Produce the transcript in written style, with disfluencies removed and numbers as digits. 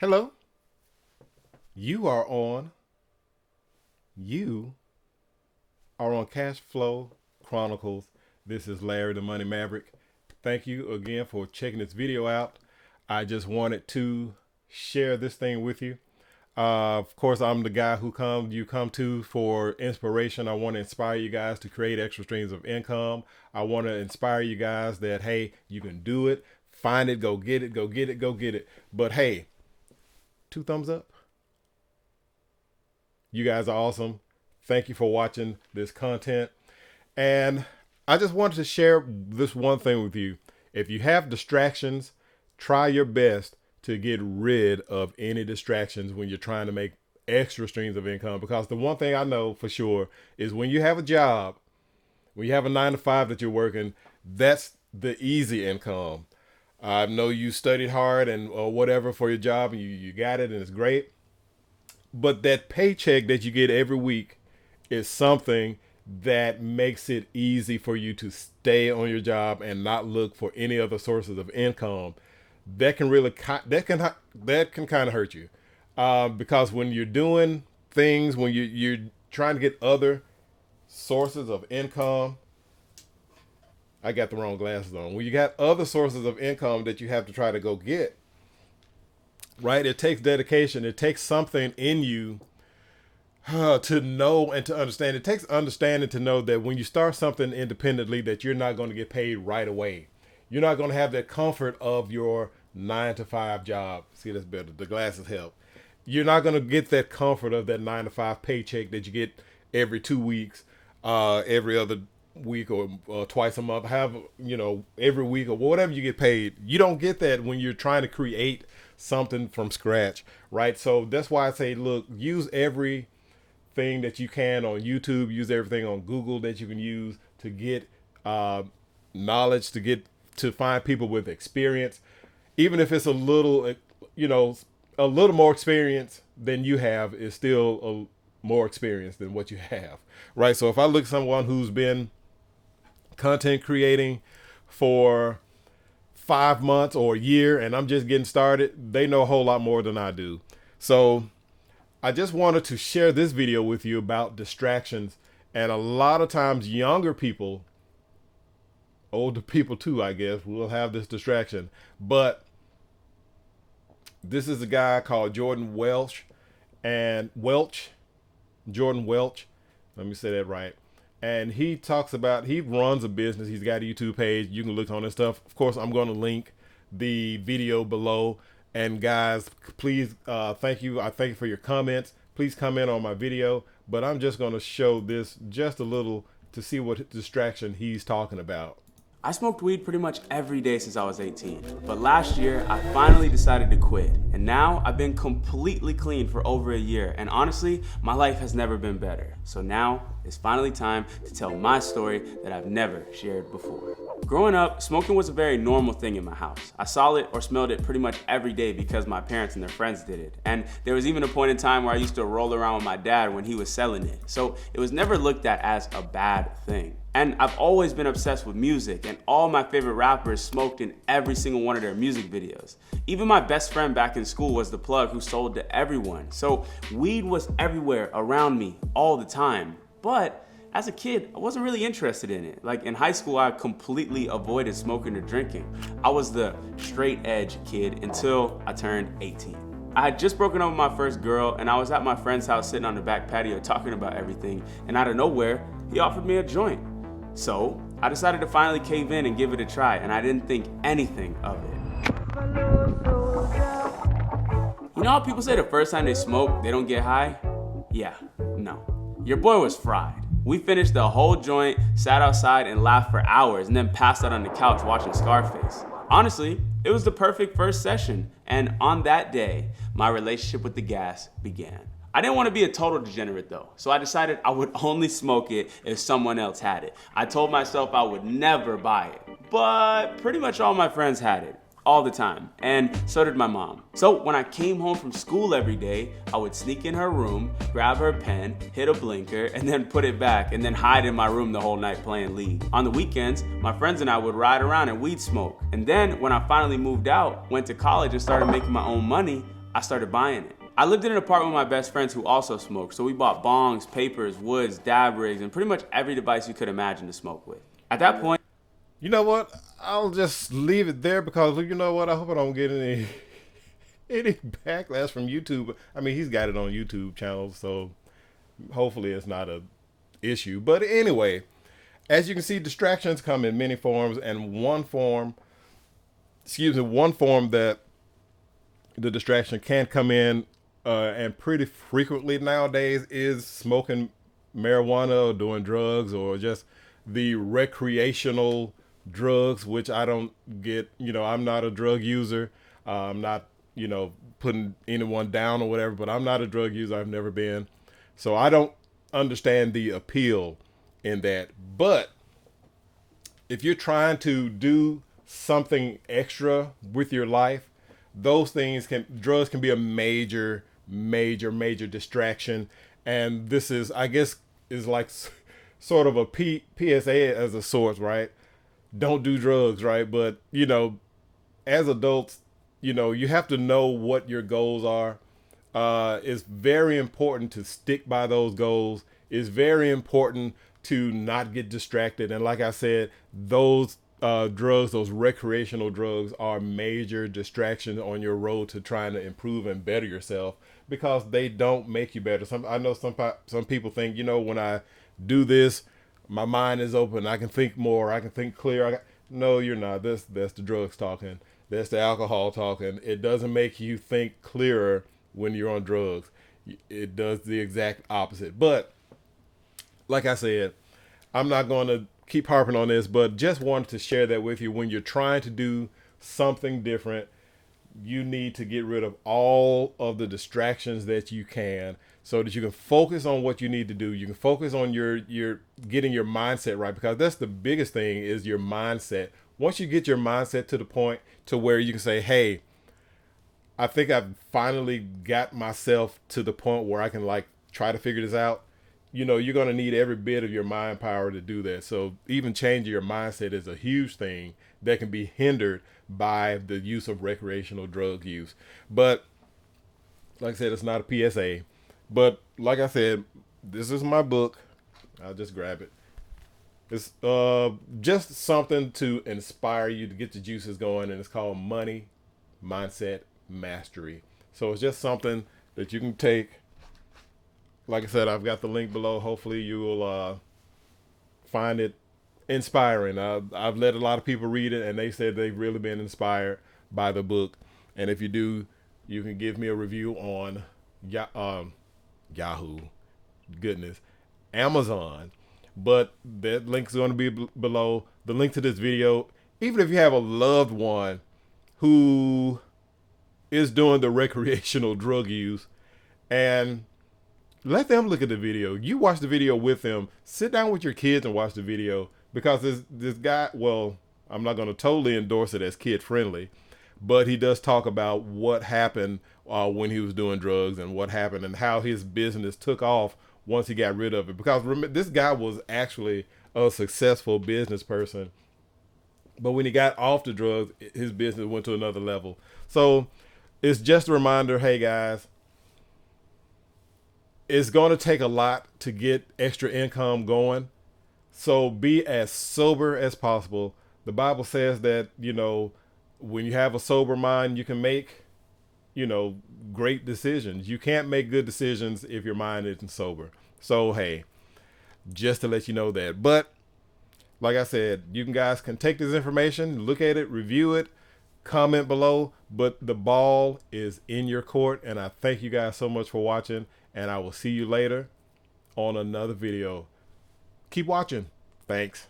Hello. You are on. You are on Cash Flow Chronicles. This is Larry the Money Maverick. Thank you again for checking this video out. I just wanted to share this thing with you. Of course, I'm the guy who you come to for inspiration. I want to inspire you guys to create extra streams of income. I want to inspire you guys that, hey, you can do it. Find it, go get it, go get it, go get it. But hey, 2 thumbs up. You guys are awesome. Thank you for watching this content. And I just wanted to share this one thing with you. If you have distractions, try your best to get rid of any distractions when you're trying to make extra streams of income. Because the one thing I know for sure is when you have a job, when you have a 9-to-5 that you're working, that's the easy income. I know you studied hard and or whatever for your job and you got it and it's great. But that paycheck that you get every week is something that makes it easy for you to stay on your job and not look for any other sources of income. That can really that can kind of hurt you because when you're doing things, when you're trying to get other sources of income. I got the wrong glasses on. When you got other sources of income that you have to try to go get, right? It takes dedication. It takes something in you to know and to understand. It takes understanding to know that when you start something independently that you're not going to get paid right away. You're not going to have that comfort of your 9-to-5 job. See, that's better. The glasses help. You're not going to get that comfort of that 9-to-5 paycheck that you get every 2 weeks, every other week or twice a month, every week or whatever you get paid. You don't get that when you're trying to create something from scratch, right? So that's why I say, look, use everything that you can on YouTube, use everything on Google that you can use to get knowledge, to find people with experience, even if it's a little more experience than you have is still more experience than what you have, right? So if I look at someone who's been content creating for 5 months or a year and I'm just getting started, they know a whole lot more than I do. So I just wanted to share this video with you about distractions. And a lot of times younger people, older people too, I guess, will have this distraction. But this is a guy called Jordan Welch. Jordan Welch. Let me say that right. And he runs a business. He's got a YouTube page. You can look on his stuff. Of course, I'm going to link the video below. And guys, please, thank you. I thank you for your comments. Please comment on my video. But I'm just going to show this just a little to see what distraction he's talking about. I smoked weed pretty much every day since I was 18, but last year I finally decided to quit, and now I've been completely clean for over a year, and honestly, my life has never been better. So now it's finally time to tell my story that I've never shared before. Growing up, smoking was a very normal thing in my house. I saw it or smelled it pretty much every day because my parents and their friends did it. And there was even a point in time where I used to roll around with my dad when he was selling it. So it was never looked at as a bad thing. And I've always been obsessed with music, and all my favorite rappers smoked in every single one of their music videos. Even my best friend back in school was the plug who sold to everyone. So weed was everywhere around me all the time. But as a kid, I wasn't really interested in it. Like in high school, I completely avoided smoking or drinking. I was the straight edge kid until I turned 18. I had just broken up with my first girl, and I was at my friend's house sitting on the back patio talking about everything, and out of nowhere, he offered me a joint. So I decided to finally cave in and give it a try, and I didn't think anything of it. You know how people say the first time they smoke, they don't get high? Yeah, no. Your boy was fried. We finished the whole joint, sat outside and laughed for hours, and then passed out on the couch watching Scarface. Honestly, it was the perfect first session, and on that day, my relationship with the gas began. I didn't want to be a total degenerate though, so I decided I would only smoke it if someone else had it. I told myself I would never buy it, but pretty much all my friends had it, all the time, and so did my mom. So when I came home from school every day, I would sneak in her room, grab her pen, hit a blinker, and then put it back, and then hide in my room the whole night playing League. On the weekends, my friends and I would ride around and weed smoke. And then when I finally moved out, went to college and started making my own money, I started buying it. I lived in an apartment with my best friends who also smoked, so we bought bongs, papers, woods, dab rigs, and pretty much every device you could imagine to smoke with. At that point, You know what? I'll just leave it there because you know what? I hope I don't get any any backlash from YouTube. I mean, he's got it on YouTube channel, so hopefully it's not a issue. But anyway, as you can see, distractions come in many forms, and one form that the distraction can come in and pretty frequently nowadays is smoking marijuana or doing drugs or just the recreational drugs, which I don't get. I'm not a drug user. I'm not, putting anyone down or whatever, but I'm not a drug user. I've never been. So I don't understand the appeal in that. But if you're trying to do something extra with your life, drugs can be a major, major, major distraction. And this is, I guess, is like sort of a PSA as a source, right? Don't do drugs, right? But, as adults, you have to know what your goals are. It's very important to stick by those goals. It's very important to not get distracted. And like I said, those those recreational drugs are major distractions on your road to trying to improve and better yourself because they don't make you better. I know some people think, when I do this, my mind is open. I can think more. I can think clear. No, you're not. That's the drugs talking. That's the alcohol talking. It doesn't make you think clearer when you're on drugs. It does the exact opposite. But like I said, I'm not going to keep harping on this, but just wanted to share that with you. When you're trying to do something different, you need to get rid of all of the distractions that you can so that you can focus on what you need to do. You can focus on your getting your mindset right, because that's the biggest thing is your mindset. Once you get your mindset to the point to where you can say, hey, I think I've finally got myself to the point where I can try to figure this out. You're going to need every bit of your mind power to do that. So even changing your mindset is a huge thing that can be hindered by the use of recreational drug use. But like I said, it's not a PSA. But like I said, this is my book. I'll just grab it. It's just something to inspire you to get the juices going, and it's called Money Mindset Mastery. So it's just something that you can take. Like I said, I've got the link below. Hopefully you will find it inspiring. I've let a lot of people read it, and they said they've really been inspired by the book. And if you do, you can give me a review on Yahoo, goodness, Amazon. But that link is going to be below. The link to this video. Even if you have a loved one who is doing the recreational drug use, and let them look at the video. You watch the video with them. Sit down with your kids and watch the video, because this guy, well, I'm not going to totally endorse it as kid friendly, but he does talk about what happened when he was doing drugs and what happened and how his business took off once he got rid of it. Because remember, this guy was actually a successful business person, but when he got off the drugs, his business went to another level. So it's just a reminder, hey guys, it's going to take a lot to get extra income going. So be as sober as possible. The Bible says that, when you have a sober mind, you can make, great decisions. You can't make good decisions if your mind isn't sober. So, hey, just to let you know that. But like I said, you guys can take this information, look at it, review it, comment below, but the ball is in your court. And I thank you guys so much for watching, and I will see you later on another video. Keep watching. Thanks.